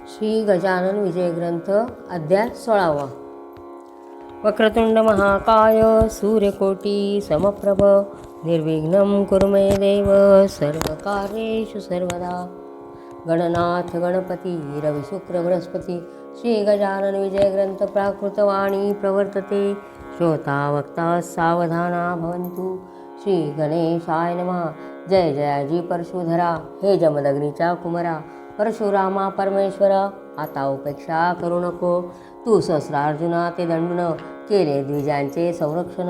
श्री गजानन विजय ग्रंथ अध्याय 16. वक्रतुंड महाकाय सूर्यकोटी समप्रभ निर्विघ्नं कुरु मे देव सर्वकार्येषु सर्वदा. गणनाथ गणपती रविशुक्र बृहस्पती श्री गजानन विजय ग्रंथ प्राकृतवाणी प्रवर्तते. श्रोता वक्ता सावधाना भवन्तु. श्री गणेशाय नमः. जय जयाजी परशुधरा हे जमदग्नीच्या कुमरा परशुरामा परमेश्वरा आता उपेक्षा करू नको. तू सहस्रार्जुना ते दंडून केले द्विजांचे संरक्षण.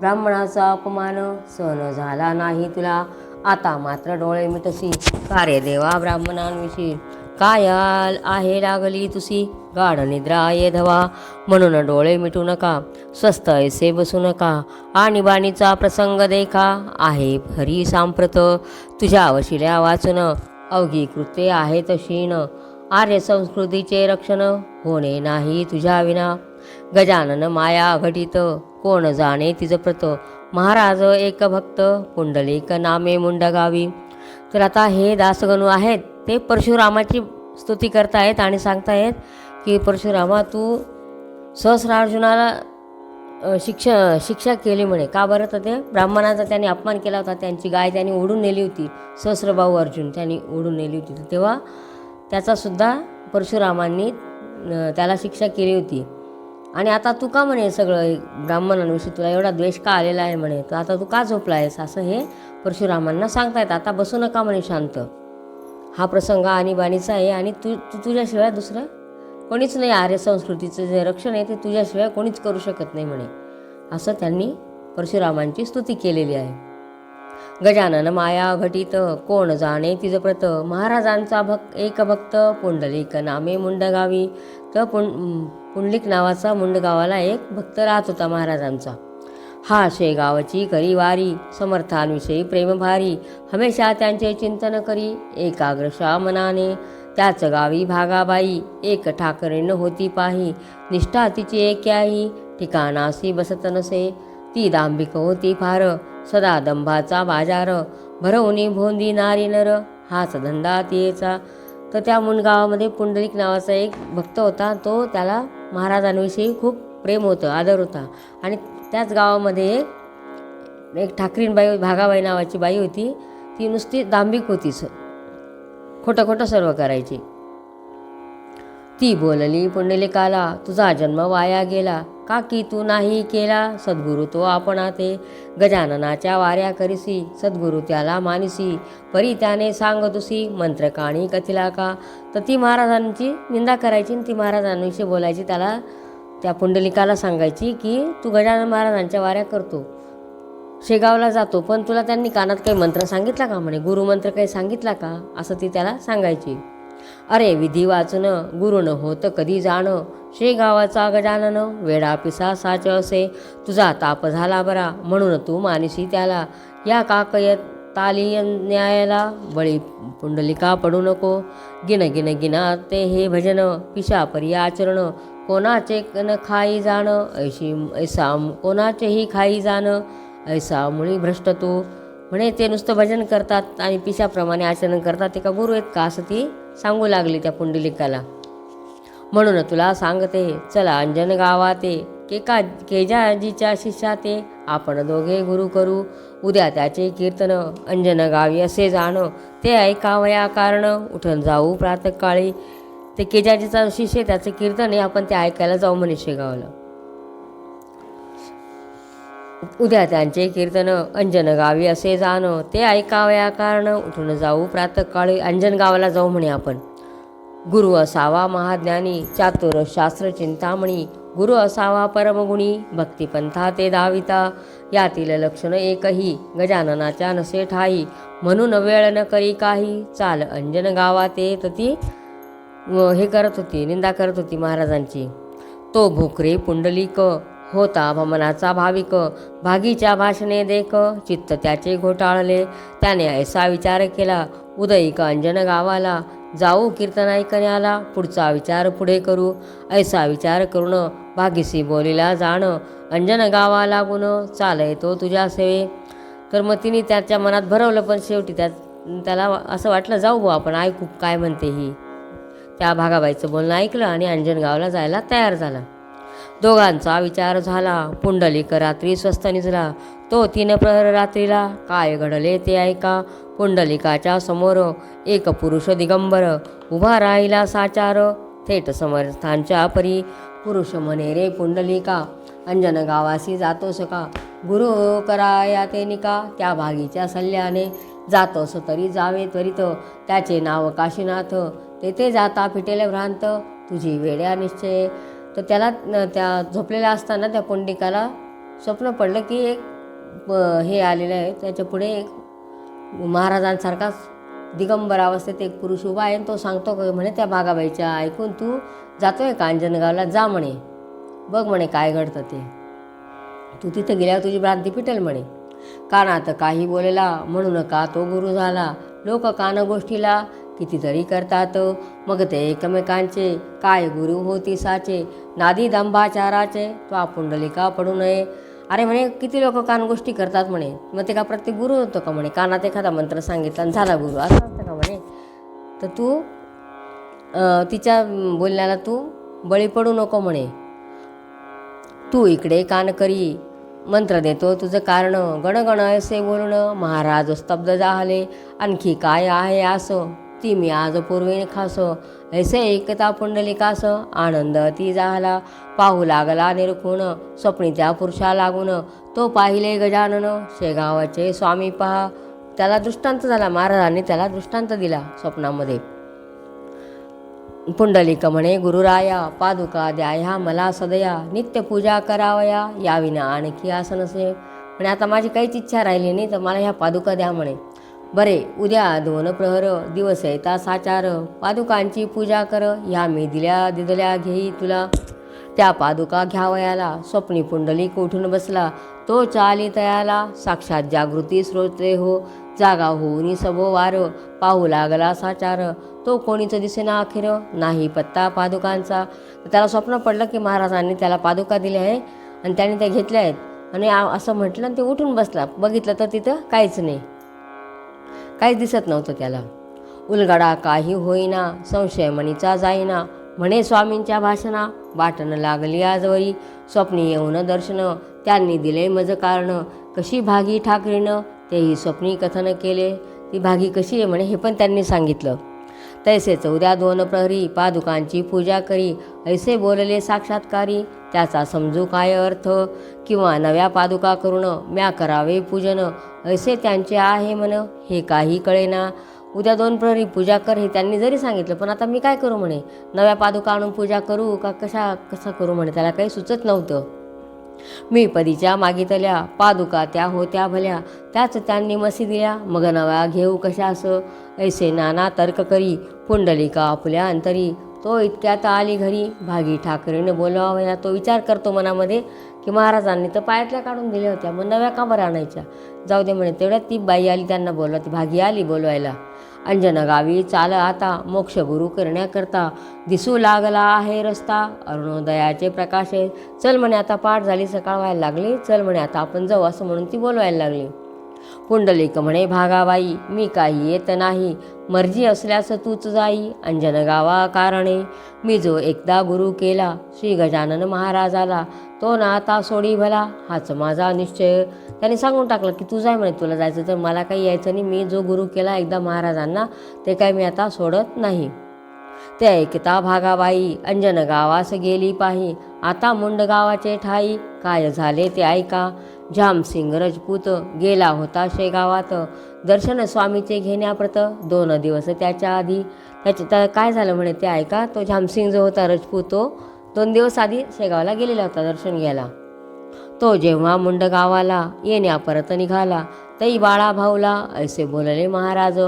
ब्राह्मणाचा अपमान सहन झाला नाही तुला. आता मात्र डोळे मिटसी कार्य देवा ब्राह्मणांविषयी. काय आहे लागली तुसी गाढ निद्रा ये धवा. म्हणून डोळे मिटू नका स्वस्त ऐसे बसू नका. आणि बाणीचा प्रसंग देखा आहे हरी सांप्रत. तुझ्या वशिल्या वाचन अवघी कृत्ये आहेत क्षीण. आर्य संस्कृतीचे रक्षण होणे नाही तुझ्या विना. गजानन माया घटित कोण जाणे तिज प्रत. महाराज एक भक्त पुंडलिक नामे मुंडगावी. तर आता हे दासगणू आहेत ते परशुरामाची स्तुती करतायत आणि सांगतायत की परशुरामा तू सहस्रार्जुनाला शिक्षा केली म्हणे. का बरं? तर ते ब्राह्मणाचा त्यांनी अपमान केला होता. त्यांची गाय त्यांनी ओढून नेली होती. सहस्रभाऊ अर्जुन त्यांनी ओढून नेली होती. तेव्हा त्याचासुद्धा परशुरामांनी त्याला शिक्षा केली होती. आणि आता तू का म्हणे सगळं ब्राह्मणांविषयी तुला एवढा द्वेष का आलेला आहे म्हणे. तर आता तू का झोपला आहेस असं हे परशुरामांना सांगतायत. आता बसू नका म्हणे शांत. हा प्रसंग आणीबाणीचा आहे आणि तुझ्याशिवाय दुसरं कोणीच नाही. आर्य संस्कृतीचं जे रक्षण आहे ते तुझ्याशिवाय कोणीच करू शकत नाही म्हणे. असं त्यांनी परशुरामांची स्तुती केलेली आहे. गजानन माया घटित कोण जाणे तिज प्रत. महाराजांचा एक भक्त पुंडलिक नामे मुंडगावी. तर पुंडलिक नावाचा मुंडगावाला एक भक्त राहत होता महाराजांचा. हा शेगावची करी वारी समर्थांविषयी प्रेम भारी. हमेशा त्यांचे चिंतन करी एकाग्रशा मनाने. त्याच गावी भागाबाई एक ठाकरेण होती पाही. निष्ठा तिची एक्याही ठिकाणासी बसत नसे. ती दांभिक होती फार सदा दंभाचा बाजार. भरवणी भोंदी नारी नर हाच धंदा तियेचा. तर त्या मुंडगावामध्ये पुंडलिक नावाचा एक भक्त होता. तो त्याला महाराजांविषयी खूप प्रेम होतं, आदर होता. आणि त्याच गावामध्ये एक ठाकरीण बाई भागाबाई नावाची बाई होती. ती नुसती दांभिक होती, खोटं खोटं सर्व करायची. ती बोलली पुंडलिकाला तुझा जन्म वाया गेला. का की तू नाही केला सद्गुरु तो आपणा ते. गजाननाच्या वाऱ्या करिसी सद्गुरु त्याला मानिसी. परी त्याने सांग तुसी मंत्र काणी कथिला का. तर ती महाराजांची निंदा करायची आणि ती महाराजांविषयी बोलायची. त्याला त्या पुंडलिकाला सांगायची की तू गजानन महाराजांच्या वाऱ्या करतो, शेगावला जातो, पण तुला त्यांनी कानात काही मंत्र सांगितला का म्हणे, गुरुमंत्र काही सांगितला का असं ती त्याला सांगायची. अरे विधी वाचून गुरु न होत कधी जाण. शेगावाचा गजानन वेडा पिसा साच असे. तुझा ताप झाला बरा म्हणून तू मानिसी त्याला. या काकय ताली न्यायाला बळी पुंडलिका पडू नको. गिन गिन गिना ते हे भजन पिशा परी आचरण. कोणाचे न खाई जाण ऐसा कोणाचेही खाई जाण. ऐसा मुळी भ्रष्ट तू. म्हणे ते नुसतं भजन करतात आणि पिशाप्रमाणे आचरण करतात, ते का गुरु आहेत का असं ती सांगू लागली त्या पुंडलिकाला. म्हणून तुला सांगते चला अंजन गावाते. केजाजीच्या शिष्या ते आपण दोघे गुरु करू. उद्या त्याचे कीर्तन अंजन गावी असे जाण. ते ऐकावया कारण उठून जाऊ प्रातःकाळी. ते केजाजीचा शिष्य त्याचं कीर्तन आहे, आपण ते ऐकायला जाऊ म्हणे शेगावला. उद्या त्यांचे कीर्तन अंजन गावी असे जाण. ते ऐकावया कारण उठून जाऊ प्रातःकाळी. अंजन गावाला जाऊ म्हणे आपण. गुरु असावा महाज्ञानी चातुर शास्त्र चिंतामणी. गुरु असावा परमगुणी भक्तिपंथा ते दाविता. यातील लक्षण एकही गजाननाच्या नसे ठाई. म्हणून वेळ न करी काही चाल अंजन गावाते. तर ती हे करत होती, निंदा करत होती महाराजांची. तो भोकरे पुंडलिक होता भमनाचा भाविक. भागीच्या भाषणे देख चित्त त्याचे घोटाळले. त्याने ऐसा विचार केला उदयिक अंजन गावाला. जाऊ कीर्तन ऐकण्याला पुढचा विचार पुढे करू. ऐसा विचार करून भागीसी बोलीला जाण. अंजन गावा लागून चाल येतो तुझ्या सेवे. तर मग तिने त्याच्या मनात भरवलं, पण शेवटी त्याला असं वाटलं जाऊ आपण ऐकू काय म्हणते ही. त्या भागाबाईचं बोलणं ऐकलं आणि अंजनगावला जायला तयार झाला. दोघांचा विचार झाला. पुंडलिक रात्री स्वस्थ निजला. तो 3 प्रहर रात्रीला. काय घडले ते ऐका. पुंडलिकाच्या समोर एक पुरुष दिगंबर उभा राहिला साचार. थेट समर्थांच्या परी पुरुष म्हणे रे पुंडलिका, अंजन गावासी जातोस का? गुरु कराया ते निका. त्या भागीच्या सल्ल्याने जातोस तरी जावे त्वरित. त्याचे नाव काशीनाथ, तेथे जाता फिटेले भ्रांत. तुझी वेड्या निश्चय. तर त्याला त्या झोपलेल्या असताना त्या पुंडलिकाला स्वप्न पडलं की एक हे आलेलं आहे. त्याच्या पुढे एक महाराजांसारखाच दिगंबर अवस्थेत एक पुरुष उभा आहे. तो सांगतो म्हणे त्या भागाबाईच्या ऐकून, तू जातोय का अंजनगावला? जा म्हणे, बघ म्हणे काय घडतं ते. तू तिथे गेल्यावर तुझी भ्रांती फिटेल म्हणे. कानात काही बोलला म्हणू नका तो गुरु झाला. लोक कान गोष्टीला कितीतरी करतात, मग ते एकमेकांचे. काय गुरु होती साचे, नादी दंभाचाराचे. तो पुंडलिका पडू नये. अरे म्हणे किती लोक कानगोष्टी करतात म्हणे, मग ते का प्रत्येक गुरु होतं का म्हणे? कानात एखादा मंत्र सांगितला आणि झाला गुरु, असं असतं का म्हणे? तर तू तिच्या बोलण्याला तू बळी पडू नको म्हणे. तू इकडे कान करी, मंत्र देतो तुझं कारण. गणगण असे बोलून महाराज स्तब्ध झाले. आणखी काय आहे असं, ती मी आज पूर्वीने खास. ऐसे एकता पुंडलिकास आनंद ती झाला. पाहू लागला निरखून, स्वप्नी त्या पुरुषा लागून. तो पाहिले गजानन, शेगावाचे स्वामी पहा. त्याला दृष्टांत झाला, महाराजांनी त्याला दृष्टांत दिला स्वप्नामध्ये. पुंडलिक म्हणे गुरुराया, पादुका द्या ह्या मला सदया. नित्य पूजा करावया, याविना आणखी असं नसे. म्हणे आता माझी काहीच इच्छा राहिली नाही, तर मला ह्या पादुका द्या म्हणे. बरे, उद्या 2 प्रहर दिवस येता साचार. पादुकांची पूजा कर, ह्या मी दिदल्या घेई तुला. त्या पादुका घ्यावयाला स्वप्नी पुंडलिक उठून बसला. तो चाली तयाला, साक्षात जागृती स्रोते हो. जागा होऊनी सबो वार, पाहू लागला साचार. तो कोणीच दिसेना अखेर, नाही पत्ता पादुकांचा. त्याला स्वप्न पडलं की महाराजांनी त्याला पादुका दिल्या आहे आणि त्याने त्या घेतल्या आहेत आणि असं म्हटलं आणि ते उठून बसला. बघितलं तर तिथं काहीच नाही, काहीच दिसत नव्हतं त्याला. उलगडा काही होईना, संशय मनीचा जाईना. म्हणे स्वामींच्या भाषणा, वाटण लागली आजवरी. स्वप्नी येऊन दर्शन, त्यांनी दिले मज कारण. कशी भागी ठाकरीनं, तेही स्वप्नी कथन केले. ती भागी कशी आहे म्हणे हे पण त्यांनी सांगितलं. तैसेच उद्या 2 प्रहरी पादुकांची पूजा करी. ऐसे बोलले साक्षात्कारी, त्याचा समजू काय अर्थ. किंवा नव्या पादुका करून म्या करावे पूजन. ऐसे त्यांचे आहे मन, हे काही कळेना. उद्या 2 प्रहरी पूजा कर हे त्यांनी जरी सांगितलं, पण आता मी काय करू म्हणे? नव्या पादुका आणून पूजा करू का कसं करू म्हणे? त्याला काही सुचत नव्हतं. मी पदीच्या मागितल्या, पादुका त्या होत्या भल्या. त्याच त्यांनी मसी दिल्या, मग नव्या घेऊ कशास. ऐसे नाना तर्क करी, पुंडलिका आपल्या अंतरी. तो इतक्यात आली घरी, भागी ठाकरीने बोलवावया. तो विचार करतो मनामध्ये की महाराजांनी तर पायातल्या काढून दिल्या होत्या, मग नव्या का बरं आणायच्या? जाऊ दे म्हणे. तेवढ्यात ती बाई आली त्यांना बोलवा. ती भागी आली बोलवायला. अंजन गावी चाल आता, मोक्ष गुरु करण्याकरता. दिसू लागला आहे रस्ता, अरुणोदयाचे प्रकाशे. चल म्हणे आता पाठ झाली, सकाळ व्हायला लागली, चल म्हणे आता आपण जाऊ, असं म्हणून ती बोलवायला लागली. पुंडलिक म्हणे भागाबाई, मी काही येत नाही. मर्जी असल्यास तूच जाई अंजन गावा कारणे. मी जो एकदा गुरु केला श्री गजानन महाराजाला, तो ना आता सोडी भला, हाच माझा निश्चय. त्याने सांगून टाकलं की तू जाय म्हणे, तुला जायचं तर मला काही यायचं नाही. मी जो गुरु केला एकदा महाराजांना, ते काय मी आता सोडत नाही. ते ऐकता भागाबाई अंजन गावास गेली पाही. आता मुंड गावाचे ठाई, काय झाले ते ऐका. झामसिंग रजपूत गेला होता शेगावात, दर्शन स्वामीचे घेण्याप्रत 2 दिवस त्याच्या आधी. काय झालं म्हणे ते ऐका. तो झामसिंग जो होता रजपूत, तो 2 दिवस आधी शेगावला गेलेला होता दर्शन घ्यायला. तो जेव्हा मुंड गावाला येण्या परत निघाला, तई बाळा भाऊला ऐसे बोलले महाराज.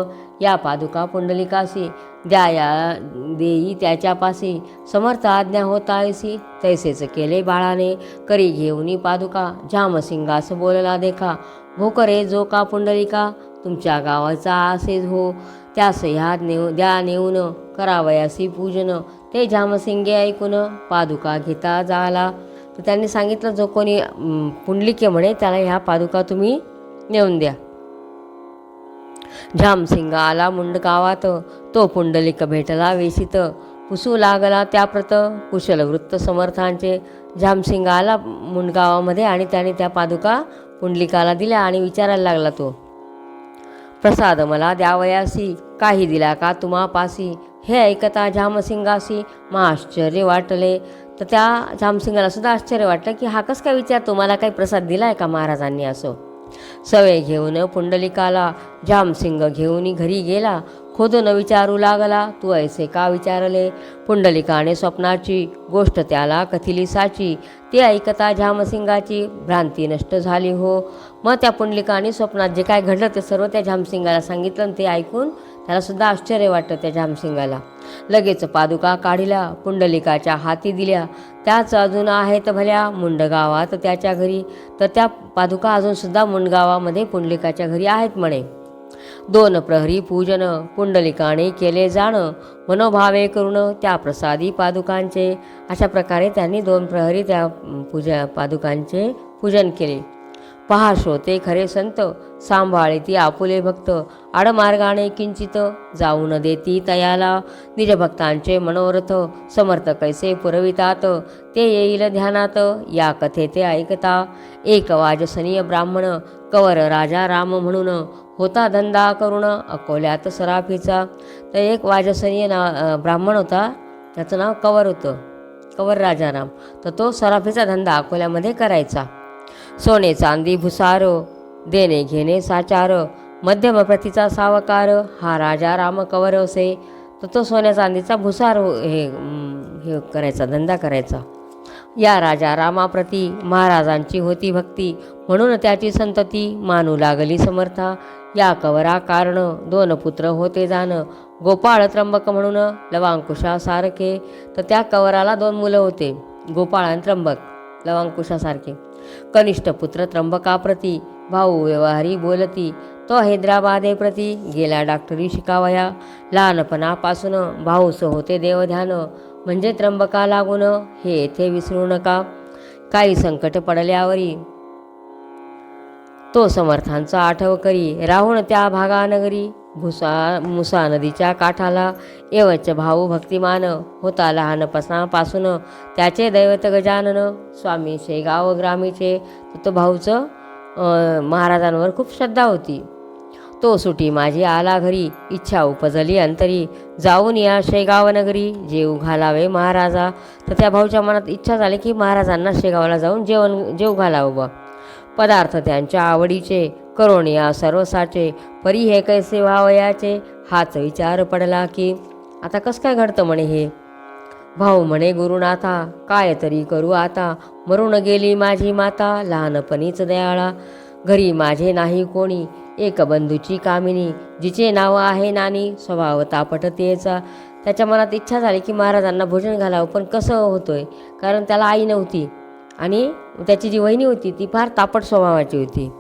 या पादुका पुंडलिकासी द्याया देई त्याच्यापासी, समर्थ आज्ञा होता ऐसी. तैसेच केले बाळाने, करी घेऊनी पादुका. झामसिंगास बोलला देखा, भोकरे जो का पुंडलिका, तुमच्या गावाचा असेच हो. त्यास ह्या द्या नेऊन, करावयासी पूजन. ते झामसिंगे ऐकून पादुका घेता झाला. तर त्यांनी सांगितलं, जो कोणी पुंडलिक म्हणे त्याला ह्या पादुका तुम्ही नेऊन द्या. झामसिंग आला मुंड गावात, तो पुंडलिक भेटला वेशीत. पुसू लागला त्याप्रत कुशल वृत्त समर्थांचे. झामसिंग आला मुंडगावामध्ये आणि त्याने त्या पादुका पुंडलिकाला दिल्या आणि विचारायला लागला तो, प्रसाद मला द्यावयासी, काही दिला का तुम्हापासी. हे ऐकता झामसिंगासी आश्चर्य वाटले. तर त्या झामसिंगाला सुद्धा आश्चर्य वाटलं की हा कसं काय विचारतो, मला काही प्रसाद दिलाय का महाराजांनी असं. सवय घेऊन पुंडलिकाला झामसिंग घेऊन घरी गेला. खोदून विचारू लागला, तू ऐसे का विचारले. पुंडलिकाने स्वप्नाची गोष्ट त्याला कथिली साची. ते ऐकता झामसिंगाची भ्रांती नष्ट झाली हो. मग त्या पुंडलिकाने स्वप्नात जे काय घडलं ते सर्व त्या झामसिंगाला सांगितलं आणि ते ऐकून त्याला सुद्धा आश्चर्य वाटतं त्या झामसिंगाला. लगेच पादुका काढिल्या पुंडलिकाच्या हाती दिल्या. त्याच अजून आहेत भल्या मुंडगावात त्याच्या घरी. तर त्या पादुका अजूनसुद्धा मुंडगावामध्ये पुंडलिकाच्या घरी आहेत म्हणे. 2 प्रहरी पूजन पुंडलिकाने केले जाण, मनोभावे करून त्या प्रसादी पादुकांचे. अशा प्रकारे त्यांनी 2 प्रहरी त्या पादुकांचे पूजन केले. पहा श्रोते खरे संत, सांभाळी आपुले भक्त. आडमार्गाने किंचित जाऊ न देती तयाला. निजभक्तांचे मनोरथ समर्थ कैसे पुरवितात, ते येईल ध्यानात या कथे ते ऐकता. एक वाजसनीय ब्राह्मण कवर राजा राम म्हणून, होता धंदा करून अकोल्यात सराफीचा. तर एक वाजसनीय ब्राह्मण होता, त्याचं नाव कवर होतं, कवर राजाराम. तर तो सराफीचा धंदा अकोल्यामध्ये करायचा. सोने चांदी भुसार देणे घेणे साचार, मध्यम प्रतीचा सावकार हा राजा राम कवर असे. तर तो सोन्या चांदीचा भुसार हे करायचा, धंदा करायचा. या राजा रामाप्रती महाराजांची होती भक्ती, म्हणून त्याची संतती मानू लागली समर्था. या कवरा कारण 2 पुत्र होते जाण, गोपाळ त्र्यंबक म्हणून लवांकुशासारखे. तर त्या कवराला 2 मुलं होते, गोपाळ आणि त्र्यंबक लवांकुशासारखे. कनिष्ठ पुत्र त्र्यंबकाप्रती भाऊ व्यवहारी बोलती, तो हैदराबादे प्रती गेला डॉक्टरी शिकावया. लहानपणापासून भाऊस होते देवध्यान, म्हणजे त्र्यंबका लागून हे येथे विसरू नका. काही संकट पडल्यावरी तो समर्थांचा आठव करी, राहून त्या भागानगरी मुसा नदीच्या काठाला. एवच भाऊ भक्तिमान होता लहानपणापासून, त्याचे दैवत गजानन स्वामी शेगाव ग्रामीचे. तो भाऊचं महाराजांवर खूप श्रद्धा होती. तो सुटी माझी आला घरी, इच्छा उपजली अंतरी, जाऊन या शेगाव नगरी जेव घालावे महाराजा. तर त्या भाऊच्या मनात इच्छा झाली की महाराजांना शेगावला जाऊन जेव घालावं बा. पदार्थ त्यांच्या आवडीचे करून या सर्वसाचे, परी हे कैसे व्हावयाचे. हाच विचार पडला की आता कसं काय घडतं म्हणे हे. भाऊ म्हणे गुरुनाथा, काय तरी करू आता. मरून गेली माझी माता लहानपणीच दयाळा. घरी माझे नाही कोणी, एक बंधूची कामिनी, जिचे नाव आहे नानी स्वभाव तापट तेचा. त्याच्या मनात इच्छा झाली की महाराजांना भोजन घालावं, पण कसं होतोय, कारण त्याला आई नव्हती आणि त्याची जी वहिनी होती ती फार तापट स्वभावाची होती.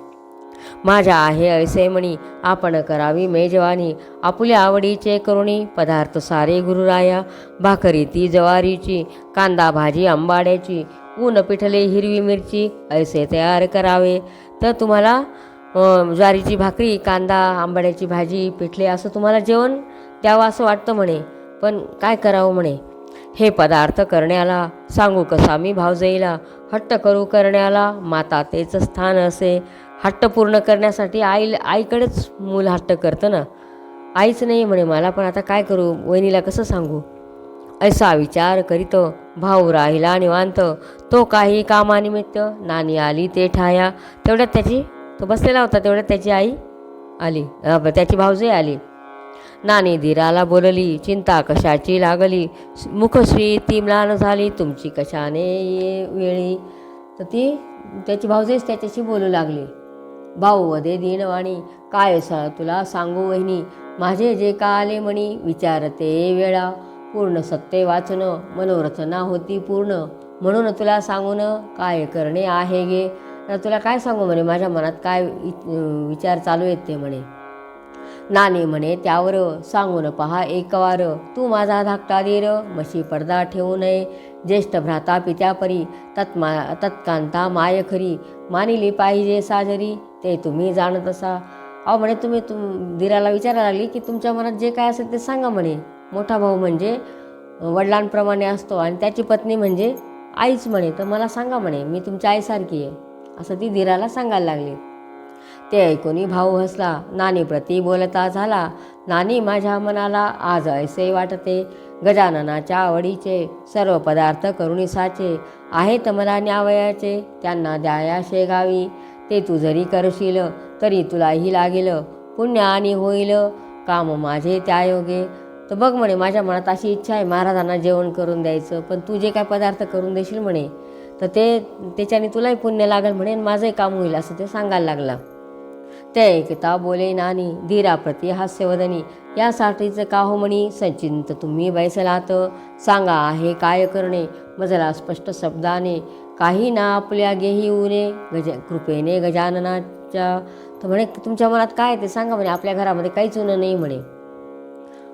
माझ्या आहे ऐसे म्हणी, आपण करावी मेजवानी, आपुल्या आवडीचे करुणी पदार्थ सारे गुरुराया. भाकरी ती ज्वारीची, कांदा भाजी आंबाड्याची, ऊन पिठले हिरवी मिरची, ऐसे तयार करावे. तर तुम्हाला ज्वारीची भाकरी, कांदा आंबाड्याची भाजी, पिठले असं तुम्हाला जेवण द्यावं असं वाटतं म्हणे, पण काय करावं म्हणे. हे पदार्थ करण्याला सांगू कसा मी भावजईला, हट्ट करू करण्याला माता तेच स्थान असे. हट्ट पूर्ण करण्यासाठी आईकडेच मूल हट्ट करतं ना, आईच नाही म्हणे मला, पण आता काय करू, वहिनीला कसं सांगू. असा विचार करीत भाऊ राहिला निवांत. तो काही कामानिमित्त नानी आली ते ठाया. तेवढ्यात तो बसलेला होता, तेवढ्यात त्याची आई आली, त्याची भाऊजई आली. नानी धीराला बोलली, चिंता कशाची लागली, मुखश्री ती म्लान झाली, तुमची कशाने वेळी. तर ती त्याची भाऊजईच त्याच्याशी बोलू लागली. भाऊ वदे दीनवाणी, काय तुला सांगू वहिनी, माझे जे का आले म्हणी, विचारते वेळा. पूर्ण सत्य वाचून मनोरथ ना होती पूर्ण, म्हणून तुला सांगून काय करणे आहे गे. तर तुला काय सांगू म्हणे, माझ्या मनात काय विचार चालू आहेत ते म्हणे. नानी म्हणे त्यावर सांगून पहा एकवार, तू माझा धाकटा दीर, मशी पडदा ठेवू नये. ज्येष्ठ भ्राता पित्यापरी, तत्कांता माय खरी, मानिली पाहिजे साजरी, ते तुम्ही जाणत असा. अहो म्हणे दीराला विचारायला लागली की तुमच्या मनात जे काय असेल ते सांगा म्हणे. मोठा भाऊ म्हणजे वडिलांप्रमाणे असतो आणि त्याची पत्नी म्हणजे आईच म्हणे. तर मला सांगा म्हणे, मी तुमच्या आईसारखी आहे, असं ती धीराला सांगायला लागली. ते ऐकून भाऊ हसला. नानीप्रती बोलता झाला, नानी माझ्या मनाला आज ऐसे वाटते, गजाननाच्या आवडीचे सर्व पदार्थ करुणी साचे आहेत मला न्यावयाचे, त्यांना द्याया शेगावी. ते तू जरी करशील तरी तुलाही लागेल पुण्य आणि होईल काम माझे त्या योगे. तर बघ म्हणे, माझ्या मनात अशी इच्छा आहे महाराजांना जेवण करून द्यायचं, पण तू जे काय पदार्थ करून देशील म्हणे तर त्याच्याने तुलाही पुण्य लागेल म्हणे, माझंही काम होईल, असं ते सांगायला लागला. ते ऐकता बोले नानी धीराप्रती हास्यवदनी, यासाठीच का हो म्हणी संचिंत तुम्ही बैसलात, सांगा आहे काय करणे मजला स्पष्ट शब्दाने, काही ना आपल्या गेही ऊने कृपेने गजाननाच्या. तर म्हणे, तुमच्या मनात काय ते सांगा म्हणे, आपल्या घरामध्ये काहीच ऊन नाही म्हणे.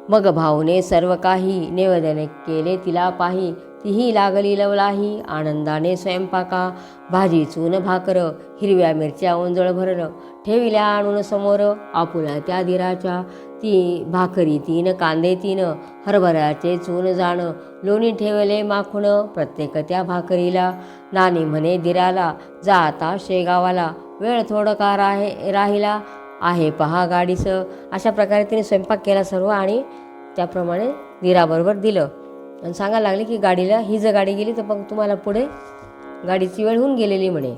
मग भाऊने सर्व काही निवेदन केले तिला पाही, तीही लागली लवलाही आनंदाने स्वयंपाका. भाजी चून भाकर हिरव्या मिरच्या ओंजळ भरलं, ठेविल्या आणून समोर आपुल्या त्या धीराच्या. ती भाकरी 3 कांदे 3 हरभऱ्याचे चून जाण, लोणी ठेवले माखून प्रत्येक त्या भाकरीला. नानी म्हणे धीराला, जा आता शेगावाला, वेळ थोडं का राहिला आहे पहा गाडीस. अशा प्रकारे तिने स्वयंपाक केला सर्व आणि त्याप्रमाणे धीराबरोबर दिलं आणि सांगायला लागले की गाडीला ही जर गाडी गेली तर मग तुम्हाला पुढे गाडीची वेळ होऊन गेलेली म्हणे.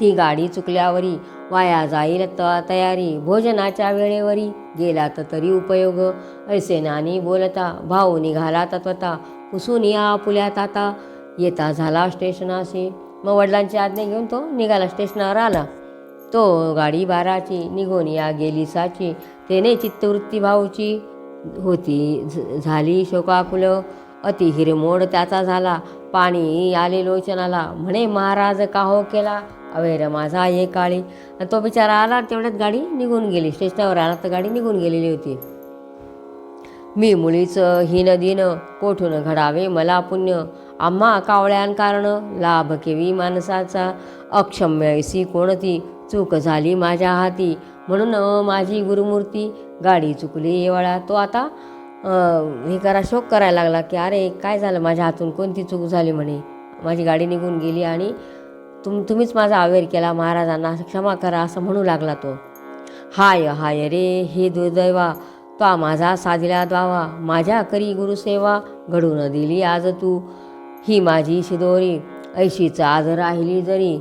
ती गाडी चुकल्यावरी वाया जाईल तयारी, भोजनाच्या वेळेवरी गेला तरी उपयोग. ऐसे नानी बोलता भाऊ निघाला तत्वता, पुसून या पुल्यात आता येता झाला स्टेशनाशी. मग वडिलांची आज्ञा घेऊन तो निघाला, स्टेशनावर आला. तो गाडी 12ची निघून या गेली साची, तेने चित्तवृत्ती भाऊची होती झाली शोकाकुल. अति हिरमोड त्याचा झाला, पाणी आले लोचनाला, म्हणे महाराज का हो केला अवैर माझा ये काळी. आणि तो बिचारा आला, तेवढ्यात गाडी निघून गेली. स्टेशनावर आला तर गाडी निघून गेलेली होती. मी मुळीच हीन दिन, कोठून घडावे मला पुण्य, आम्हा कावळ्यां कारण लाभ केवी माणसाचा. अक्षम्य ऐसी कोणती चूक झाली माझ्या हाती, म्हणून माझी गुरुमूर्ती गाडी चुकली येवळा. तो आता शोक करायला लागला की अरे काय झालं, माझ्या हातून कोणती चूक झाली म्हणे, माझी गाडी निघून गेली आणि तुम्हीच माझा अवेर केला, महाराजांना क्षमा करा असं म्हणू लागला तो. हाय हाय रे हे दुर्दैवा, तो माझा साधिला द्वावा, माझ्या करी गुरुसेवा घडून दिली आज तू. ही माझी शिदोरी ऐशीच आज राहिली जरी,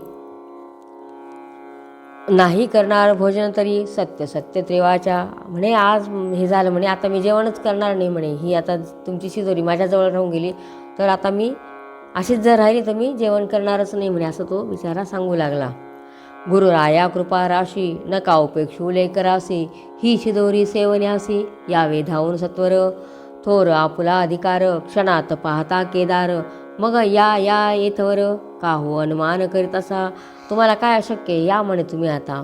नाही करणार भोजन तरी सत्य सत्य त्रेवाच्या. म्हणे आज हे झालं म्हणे, आता मी जेवणच करणार नाही म्हणे, ही आता तुमची शिदोरी माझ्याजवळ राहून गेली तर आता मी अशीच जर राहिली तर मी जेवण करणारच नाही म्हणे, असं तो बिचारा सांगू लागला. गुरुराया कृपा राशी नका उपेक्षू लेकरासी, ही शिदोरी सेवन्यासी यावे धावून सत्वर. थोर आपुला अधिकार क्षणात पाहता केदार, मग या येथवर का हो अनुमान करीत असा. तुम्हाला काय अशक्य या म्हणे तुम्ही आता.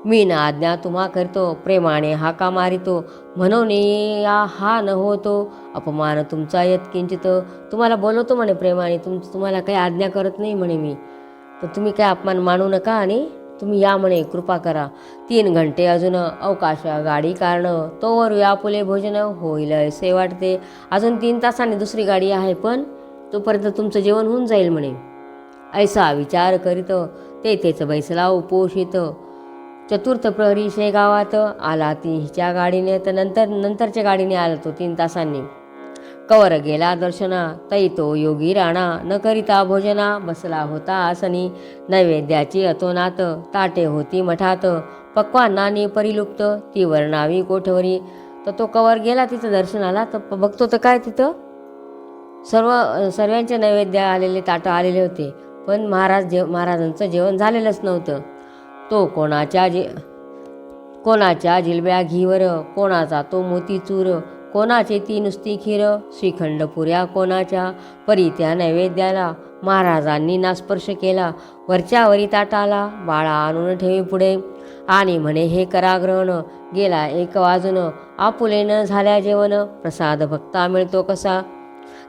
मी ना आज्ञा तुम्हा करतो, प्रेमाने हाका मारितो, म्हणून या हा न होतो अपमान तुमचा यत्किंचित. तुम्हाला बोलवतो म्हणे प्रेमाने, तुम्हाला काही आज्ञा करत नाही म्हणे मी, तर तुम्ही काय अपमान मानू नका आणि तुम्ही या म्हणे, कृपा करा. 3 घंटे अजून अवकाश गाडी कारण, तोवर यापुले भोजन होईल असे वाटते. अजून 3 तासांनी दुसरी गाडी आहे, पण तोपर्यंत तुमचं जेवण होऊन जाईल म्हणे. ऐसा विचार करीत तेथेच बैसला उपोषित. चतुर्थ प्रहरी शेगावात आला ती हिच्या गाडीने, तर नंतरच्या गाडीने आला तो 3 तासांनी. कवर गेला दर्शना तै तो योगी राणा, न करिता भोजना बसला होता आसनी. नैवेद्याची अतोनात ताटे होती मठात, पक्वान्नाने परिलुप्त ती वर्णावी कोठवरी. तर तो कवर गेला तिथं दर्शनाला, तर बघतो तर काय तिथं सर्वांचे नैवेद्य आलेले ताटं आलेले होते, पण महाराजांचं जेवण झालेलंच नव्हतं. तो कोणाच्या जिलब्या घीवर, कोणाचा तो मोतीचूर, कोणाची ती नुसती खीर, श्रीखंड पुऱ्या कोणाच्या. परी त्या नैवेद्याला महाराजांनी नास्पर्श केला, वरच्यावरी ताटाला बाळा आणून ठेवी पुढे. आणि म्हणे हे करा ग्रहण, गेला 1 वाजून, आपुले न झाल्या जेवण, प्रसाद भक्ता मिळतो कसा.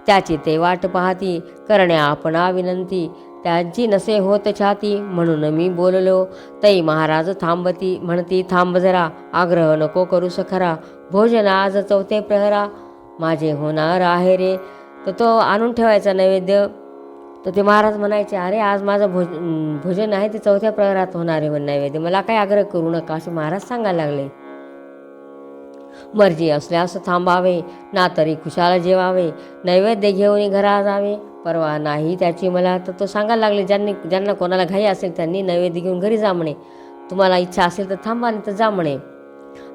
त्याची ते वाट पाहती करण्या आपणा विनंती, त्यांची नसे होत छाती, म्हणून मी बोललो. तै महाराज थांबती म्हणती थांब जरा, आग्रह नको करू सखरा, भोजन आज 4थी प्रहरा. माझे होणार आहे रे. तर तो आणून ठेवायचा नैवेद्य. तर ते महाराज म्हणायचे, अरे आज माझं भोजन आहे ते 4थ्या प्रहरात होणार आहे म्हण नैवेद्य, मला काही आग्रह करू नका असे महाराज सांगायला लागले. मर्जी असल्यास थांबावे, ना तरी खुशाला जेवावे, नैवेद्य घेऊन घरा जावे, परवा नाही त्याची मला. तर तो सांगायला लागले, ज्यांना कोणाला घाई असेल त्यांनी नैवेद्य घेऊन घरी जा म्हणे, तुम्हाला इच्छा असेल तर थांबा नाही तर जा म्हणे.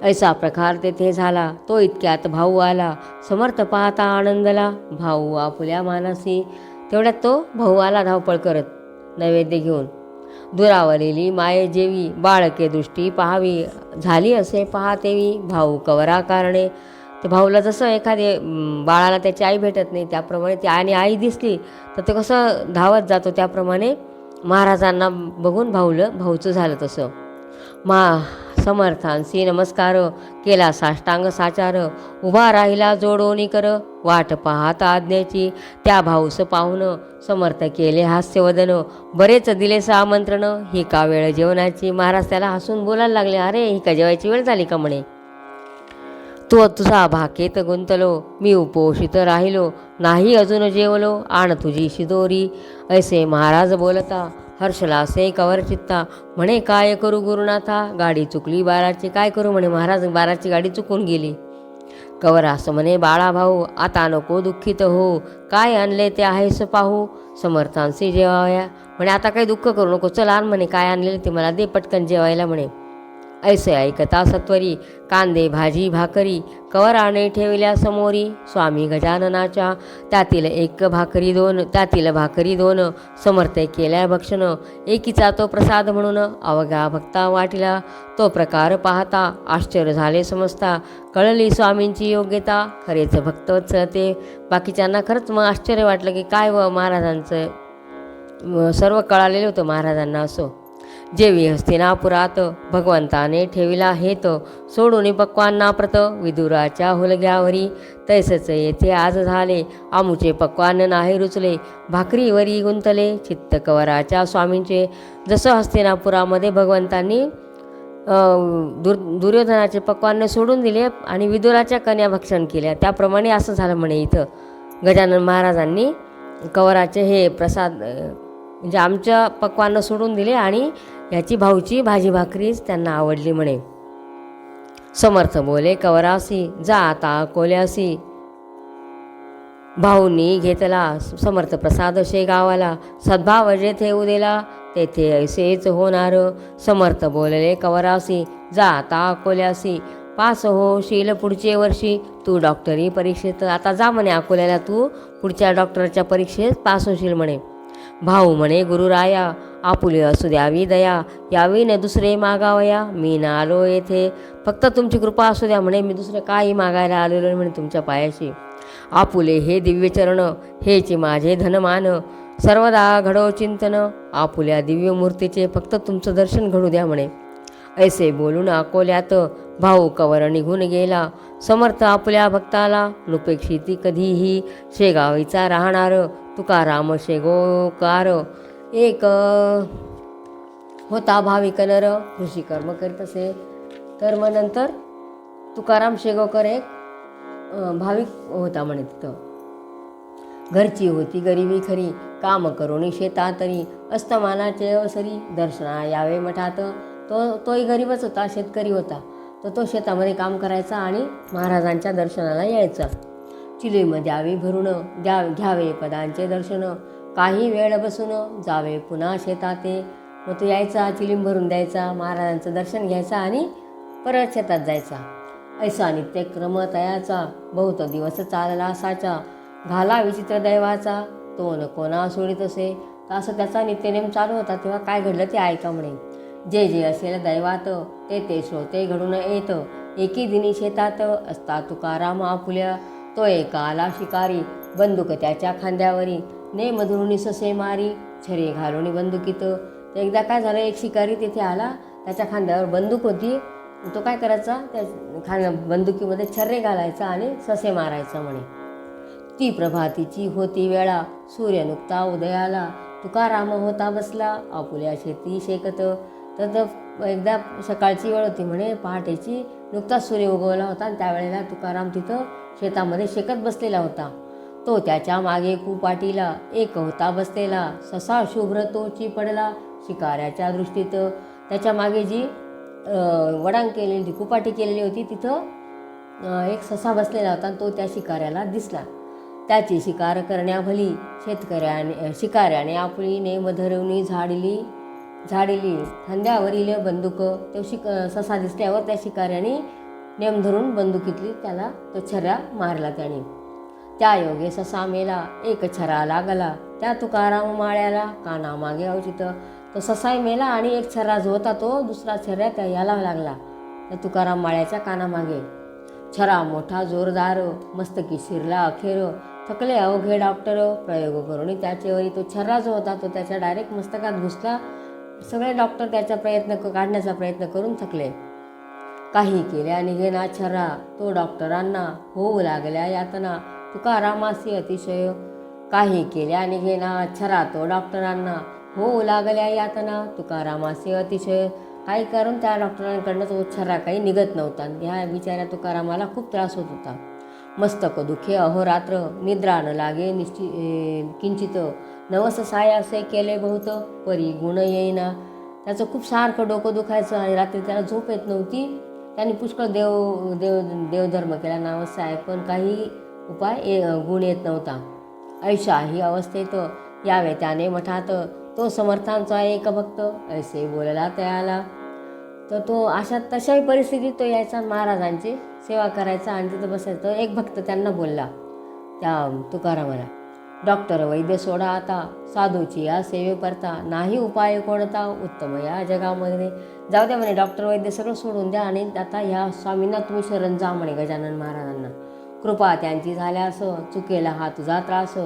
ऐसा प्रकार तेथे झाला. तो इतक्यात भाऊ आला, समर्थ पाहता आनंदला, भाऊ आपुल्या मानसी. तेवढ्यात तो भाऊ आला धावपळ करत नैवेद्य घेऊन. दुरावलेली माये जेवी, बाळके दृष्टी पाहावी, झाली असे पाहतेवी, भाऊ कवरा कारणे. ते भाऊला जसं एखादे बाळाला त्याची आई भेटत नाही त्याप्रमाणे ती आणि आई दिसली तर ते कसं धावत जातो, त्याप्रमाणे महाराजांना बघून भाऊचं झालं तसं. समर्थांसी नमस्कार, केला साष्टांग साचार, उभा राहिला जोडोनी कर, वाट पाहता आज्ञेची, त्या भाऊस पाहून समर्थ केले हास्यवदन, बरेच दिले आमंत्रण, ही का वेळ जेवणाची. महाराज त्याला हसून बोलायला लागले, अरे ही का जेवायची वेळ झाली का म्हणे, तू तुझा भाकेत गुंतलो, मी उपोषित राहिलो, नाही अजून जेवलो, आण तुझी शिदोरी. ऐसे महाराज बोलता, हर्षला से कवर चित्ता, म्हणे काय करू गुरुनाथा, गाडी चुकली बाराची. काय करू म्हणे, महाराज बाराची गाडी चुकून गेली. कवरास म्हणे बाळा भाऊ, आता नको दुःखित हो, काय आणले ते आहेस पाहू, समर्थांशी जेवाया. म्हणे आता काही दुःख करू नको, चल आण म्हणे, काय आणलेले ते मला दे पटकन जेवायला म्हणे. ऐसे ऐकता सत्वरी, कांदे भाजी भाकरी, कवराने ठेवल्या समोरी, स्वामी गजाननाच्या, त्यातील भाकरी दोन, समर्थ केल्या भक्षण, एकीचा तो प्रसाद म्हणून, अवघा भक्ता वाटिला, तो प्रकार पाहता आश्चर्य झाले समजता, कळली स्वामींची योग्यता, खरेच भक्त वत्सलते. बाकीच्यांना खरंच मग आश्चर्य वाटलं की काय व महाराजांचं सर्व कळालेलं होतं महाराजांना. असो जेवी हस्तिनापुरात, भगवंताने ठेविला हेत, सोडून पक्वांना प्रत, विदुराच्या हुलग्यावरी, तैसच येथे आज झाले, आमुचे पक्वान नाही रुचले, भाकरीवरी गुंतले, चित्त कवराच्या स्वामींचे. जसं हस्तिनापुरामध्ये भगवंतांनी दुर्योधनाचे पक्वान्न सोडून दिले आणि विदुराच्या कन्या भक्षण केल्या, त्याप्रमाणे असं झालं म्हणे. इथं गजानन महाराजांनी कवराचे हे प्रसाद म्हणजे आमच्या पक्वान्न सोडून दिले आणि याची भाऊची भाजी भाकरीच त्यांना आवडली म्हणे. समर्थ बोले कवरासी, जा आता कोल्यासी, भाऊंनी घेतला समर्थ प्रसाद शेगावाला, सद्भाव जेथे उदेला तेथे ऐसेच होणार, समर्थ बोलले कवरासी, जा आता अकोल्यासी, पास होशील पुढचे वर्षी, तू डॉक्टरी परीक्षेत. आता जा म्हणे अकोल्याला, तू पुढच्या डॉक्टरच्या परीक्षेत पास होशील म्हणे. भाऊ म्हणे गुरुराया, आपुले असू द्यावी दया, यावी न दुसरे मागावया, मी ना आलो येथे, फक्त तुमची कृपा असू द्या म्हणे, मी दुसरं काही मागायला आलेलो म्हणे तुमच्या पायाशी. आपुले हे दिव्य चरण, हेचे माझे धनमान, सर्वदा घडो चिंतन, आपुल्या दिव्य मूर्तीचे फक्त तुमचं दर्शन घडू द्या म्हणे. ऐसे बोलून अकोल्यात भाऊ कवर निघून गेला, समर्थ आपल्या भक्ताला नुपेक्षिती कधीही, शेगावीचा राहणार तुकाराम शेगोकार, एक होता भाविक नर, कृषी कर्म करीत असे. तर मग नंतर तुकाराम शेगोकर एक भाविक होता म्हणे. तिथं घरची होती गरिबी खरी, काम करून शेतातरी, अस्तमानाचे अवसरी, दर्शना यावे मठात. तोही गरीबच होता, शेतकरी होता. तो शेतामध्ये काम करायचा आणि महाराजांच्या दर्शनाला यायचा. चिलीमध्ये द्यावी भरून, घ्यावे पदांचे दर्शन, काही वेळ बसून जावे पुन्हा शेताते. मग तो यायचा, चिलीम भरून द्यायचा, महाराजांचं दर्शन घ्यायचा आणि परत शेतात जायचा. ऐसा नित्यक्रम तयाचा, बहुत दिवस चालला साचा, घाला विचित्र दैवाचा, तो न कोणा सोडित असे. तर असं त्याचा नित्यनेम चालू होता. तेव्हा काय घडलं ते ऐका म्हणे. जे जे असेल दैवात, ते श्रोते घडून येत, एकी दिनी शेतात असता तुकाराम आपुल्या, तो एका आला शिकारी, बंदूक त्याच्या खांद्यावरी, ने मधुरुणी ससे मारी, छरे घालून बंदुकीत. तर एकदा काय झालं, एक शिकारी तिथे आला, त्याच्या खांद्यावर बंदूक होती. तो काय करायचा, त्या बंदुकीमध्ये छर्रे घालायचा आणि ससे मारायचा म्हणे. ती प्रभातीची होती वेळा, सूर्य नुकता उदयाला, तुकाराम होता बसला आपुल्या शेती शेकत. तर एकदा सकाळची वेळ होती म्हणे, पहाटेची, नुकताच सूर्य उगवला होता आणि त्यावेळेला तुकाराम तिथं शेतामध्ये शेकत बसलेला होता. तो त्याच्या मागे कुपाटीला एक होता बसलेला. ससा शुभ्र तोची पडला शिकाऱ्याच्या दृष्टीत. त्याच्या मागे जी वडांग केलेली कुपाटी केलेली होती तिथं एक ससा बसलेला होता. तो त्या शिकाऱ्याला दिसला. त्याची शिकार करण्याभली शिकाऱ्याने आपली नेम धरवणी झाडिली खांद्यावरील बंदूक. तो ससा दिसल्यावर त्या शिकाऱ्याने नेम धरून बंदुकीतली त्याला तो छऱ्या मारला त्याने. त्या योगे ससा मेला एक छरा लागला त्या तुकाराम माळ्याला कानामागे अवचित. तो ससाही मेला आणि एक छरा जो होता तो दुसरा छऱ्या त्या याला लागला त्या तुकाराम माळ्याच्या कानामागे. छरा मोठा जोरदार मस्तकी शिरला अखेर. थकले अवघे डॉक्टर प्रयोग करून त्याच्यावरी तो छर्रा जो होता तो त्याच्या डायरेक्ट मस्तकात घुसला. सगळे डॉक्टर त्याचा काढण्याचा प्रयत्न करून थकले. काही केल्या निघेना छर्रा तो डॉक्टरांना होऊ लागल्या यातना तुकारामासी अतिशय. काही केल्या निघेना छर्रा तो डॉक्टरांना होऊ लागल्या यातना तुकारामासी अतिशय. काही करून त्या डॉक्टरांकडनं तो छर्रा काही निघत नव्हता. ह्या बिचाऱ्या तुकारामाला खूप त्रास होत होता. मस्तक दुखे अहोरात्र निद्रा न लागे किंचित. नवस साय असे केले बहुत परी गुण येईना. त्याचं खूप सारखं डोकं दुखायचं आणि रात्री त्याला झोप येत नव्हती. त्यांनी पुष्कळ देवधर्म केला नवस साय पण काही गुण येत नव्हता. ऐशा ही अवस्थेत यावे त्याने मठात तो समर्थांचा एक भक्त ऐसे बोलला त्याला. तर तो तशाही परिस्थितीत तो यायचा महाराजांची सेवा करायचा आणि तिथं बसायचं. एक भक्त त्यांना बोलला त्या तुकारामाला, डॉक्टर वैद्य सोडा आता साधूची या सेवे परता नाही उपाय कोणता उत्तम या जगामध्ये. जाऊ द्या म्हणे डॉक्टर वैद्य सगळं सोडून द्या आणि आता ह्या स्वामींना तुम्ही शरण जा म्हणे गजानन महाराजांना. कृपा त्यांची झाल्यास चुकेला हा तुझा त्रास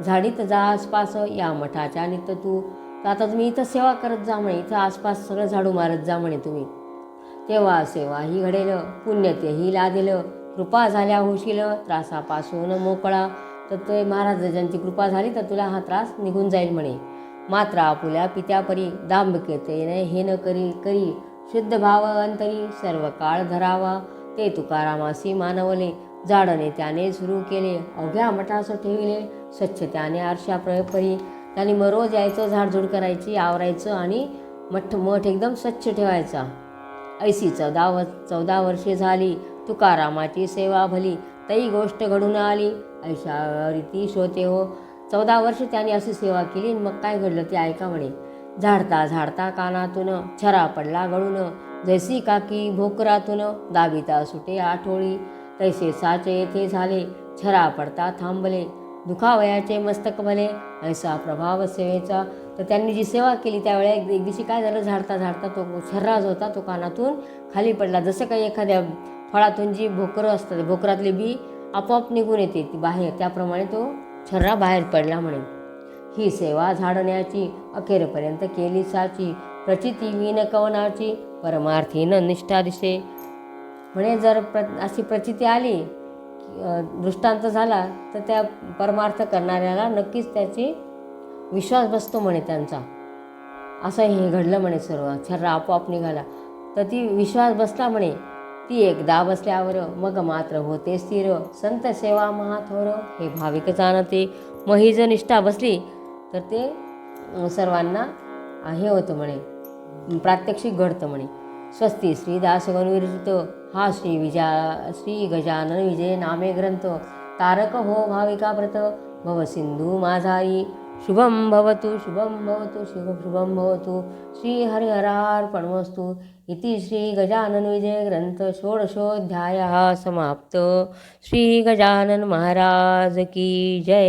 झाडीत जा आसपास या मठाच्या नित्य तू. तर आता तुम्ही इथं सेवा करत जा म्हणे. इथं आसपास सगळं झाडू मारत जा म्हणे तुम्ही. तेव्हा सेवा ही घडेल पुण्य तेही लादेल कृपा झाल्या होशील त्रासापासून मोकळा. तर ते महाराजांची कृपा झाली तर तुला हा त्रास निघून जाईल म्हणे. मात्र आपुल्या पित्यापरी दांभिकतेने हे न करी शुद्ध भाव अंतरी सर्व काळ धरावा. ते तुकारामासी मानवले झाडणे त्याने सुरू केले अवघ्या मठास ठेविले स्वच्छ त्याने आरशा परी. त्यांनी मग रोज यायचं झाडझूड करायची आवरायचं आणि मठ एकदम स्वच्छ ठेवायचा. ऐशी 14 वर्षे झाली तुकारामाची सेवा भली तई गोष्ट घडून आली ऐशा रीती शोते हो. 14 वर्ष त्यांनी अशी सेवा केली. मग काय घडलं ते ऐका म्हणे. झाडता कानातून छरा पडला गळून जैसी काकी भोकरातून दाबिता सुटे आठोळी तैसे साचे येथे झाले छरा पडता थांबले दुखावयाचे मस्तक भले ऐसा प्रभाव सेवेचा. तर त्यांनी जी सेवा केली त्यावेळेला एक दिवशी काय झालं, झाडता तो छर्रा जो होता तो कानातून खाली पडला. जसं काही एखाद्या फळातून जी भोकरं असतात भोकरातली बी आपोआप निघून येते ती बाहेर त्याप्रमाणे तो छर्रा बाहेर पडला म्हणे. ही सेवा झाडण्याची अखेरपर्यंत केली साची प्रचिती विन कवनाची परमार्थीन निष्ठा दिसे. म्हणे जर अशी प्रचिती आली दृष्टांत झाला तर त्या परमार्थ करणाऱ्याला नक्कीच त्याची विश्वास बसतो म्हणे त्यांचा. असं हे घडलं म्हणे. सर्व छर्रा आपोआप निघाला तर ती विश्वास बसला म्हणे. ती एकदा बसल्यावर मग मात्र होते स्थिर संत सेवा महाथोर हे भाविक जाणते. मग ही जर निष्ठा बसली तर ते सर्वांना हे होतं म्हणे प्रात्यक्षिक घडतं म्हणे. स्वस्ती श्री दासगणविरचित हा श्री गजानन विजय नामे ग्रंथ तारक हो भाविका व्रत भव सिंधू माझारी शुभम भवतु शुभम भवतु श्री हरिहरार्पणमस्तु इति श्री गजानन विजय ग्रंथ षोडशोऽध्यायः समाप्त. श्री गजानन महाराज की जय.